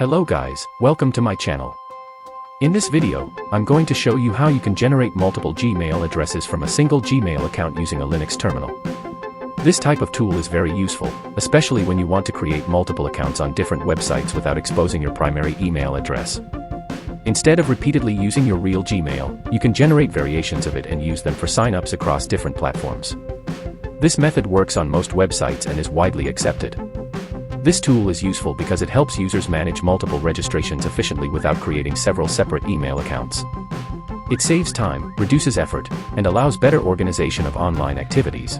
Hello guys, welcome to my channel. In this video, I'm going to show you how you can generate multiple Gmail addresses from a single Gmail account using a Linux terminal. This type of tool is very useful, especially when you want to create multiple accounts on different websites without exposing your primary email address. Instead of repeatedly using your real Gmail, you can generate variations of it and use them for sign-ups across different platforms. This method works on most websites and is widely accepted. This tool is useful because it helps users manage multiple registrations efficiently without creating several separate email accounts. It saves time, reduces effort, and allows better organization of online activities.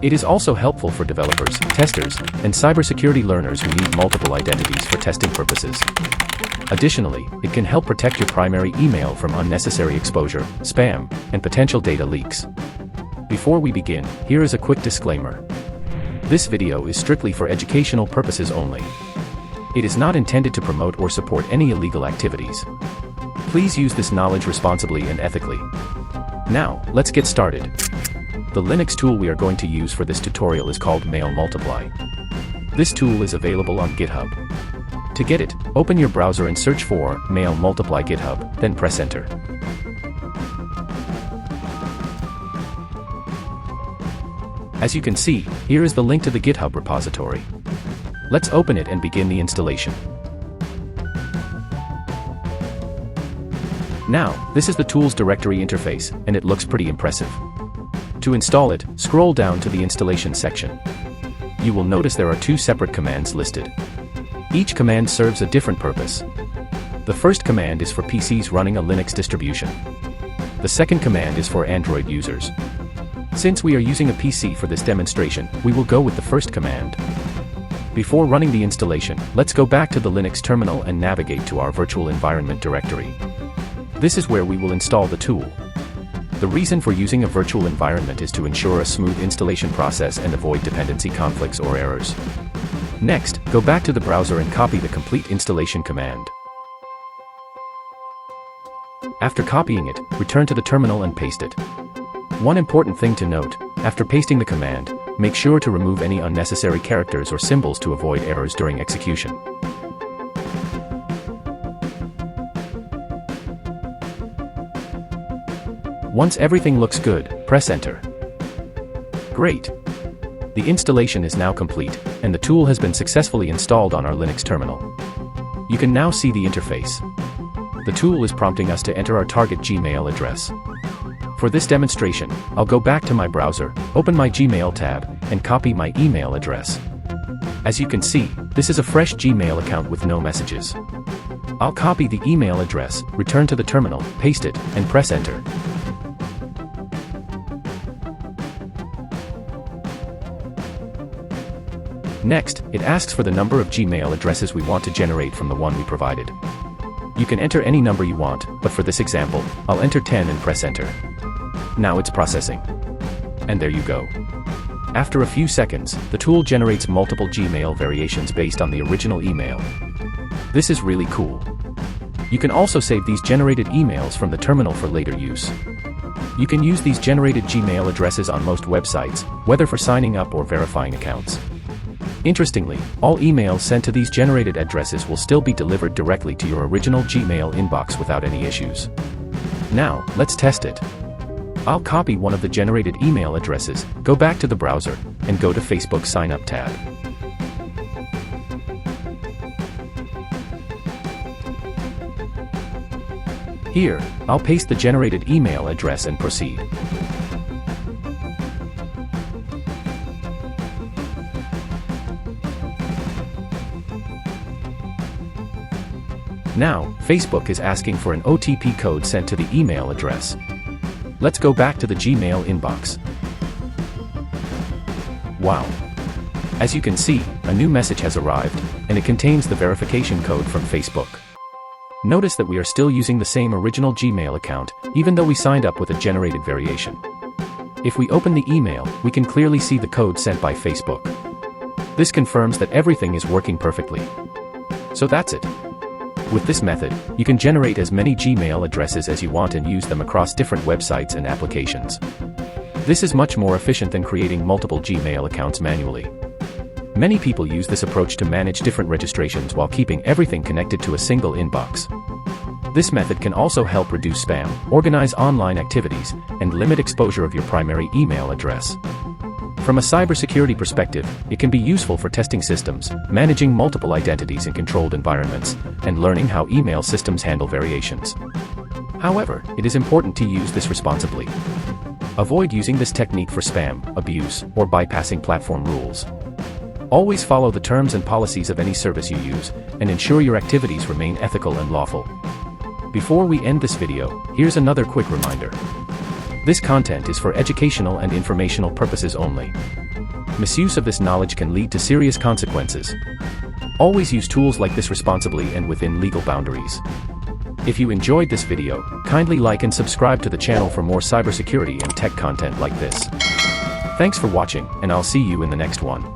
It is also helpful for developers, testers, and cybersecurity learners who need multiple identities for testing purposes. Additionally, it can help protect your primary email from unnecessary exposure, spam, and potential data leaks. Before we begin, here is a quick disclaimer. This video is strictly for educational purposes only. It is not intended to promote or support any illegal activities. Please use this knowledge responsibly and ethically. Now, let's get started. The Linux tool we are going to use for this tutorial is called Mail Multiply. This tool is available on GitHub. To get it, open your browser and search for Mail Multiply GitHub, then press enter. As you can see, here is the link to the GitHub repository. Let's open it and begin the installation. Now, this is the tool's directory interface, and it looks pretty impressive. To install it, scroll down to the installation section. You will notice there are two separate commands listed. Each command serves a different purpose. The first command is for PCs running a Linux distribution. The second command is for Android users. Since we are using a PC for this demonstration, we will go with the first command. Before running the installation, let's go back to the Linux terminal and navigate to our virtual environment directory. This is where we will install the tool. The reason for using a virtual environment is to ensure a smooth installation process and avoid dependency conflicts or errors. Next, go back to the browser and copy the complete installation command. After copying it, return to the terminal and paste it. One important thing to note, after pasting the command, make sure to remove any unnecessary characters or symbols to avoid errors during execution. Once everything looks good, press enter. Great! The installation is now complete, and the tool has been successfully installed on our Linux terminal. You can now see the interface. The tool is prompting us to enter our target Gmail address. For this demonstration, I'll go back to my browser, open my Gmail tab, and copy my email address. As you can see, this is a fresh Gmail account with no messages. I'll copy the email address, return to the terminal, paste it, and press enter. Next, it asks for the number of Gmail addresses we want to generate from the one we provided. You can enter any number you want, but for this example, I'll enter 10 and press enter. Now it's processing. And there you go. After a few seconds, the tool generates multiple Gmail variations based on the original email. This is really cool. You can also save these generated emails from the terminal for later use. You can use these generated Gmail addresses on most websites, whether for signing up or verifying accounts. Interestingly, all emails sent to these generated addresses will still be delivered directly to your original Gmail inbox without any issues. Now, let's test it. I'll copy one of the generated email addresses, go back to the browser, and go to Facebook Sign Up tab. Here, I'll paste the generated email address and proceed. Now, Facebook is asking for an OTP code sent to the email address. Let's go back to the Gmail inbox. Wow! As you can see, a new message has arrived, and it contains the verification code from Facebook. Notice that we are still using the same original Gmail account, even though we signed up with a generated variation. If we open the email, we can clearly see the code sent by Facebook. This confirms that everything is working perfectly. So that's it. With this method, you can generate as many Gmail addresses as you want and use them across different websites and applications. This is much more efficient than creating multiple Gmail accounts manually. Many people use this approach to manage different registrations while keeping everything connected to a single inbox. This method can also help reduce spam, organize online activities, and limit exposure of your primary email address. From a cybersecurity perspective, it can be useful for testing systems, managing multiple identities in controlled environments, and learning how email systems handle variations. However, it is important to use this responsibly. Avoid using this technique for spam, abuse, or bypassing platform rules. Always follow the terms and policies of any service you use, and ensure your activities remain ethical and lawful. Before we end this video, here's another quick reminder. This content is for educational and informational purposes only. Misuse of this knowledge can lead to serious consequences. Always use tools like this responsibly and within legal boundaries. If you enjoyed this video, kindly like and subscribe to the channel for more cybersecurity and tech content like this. Thanks for watching, and I'll see you in the next one.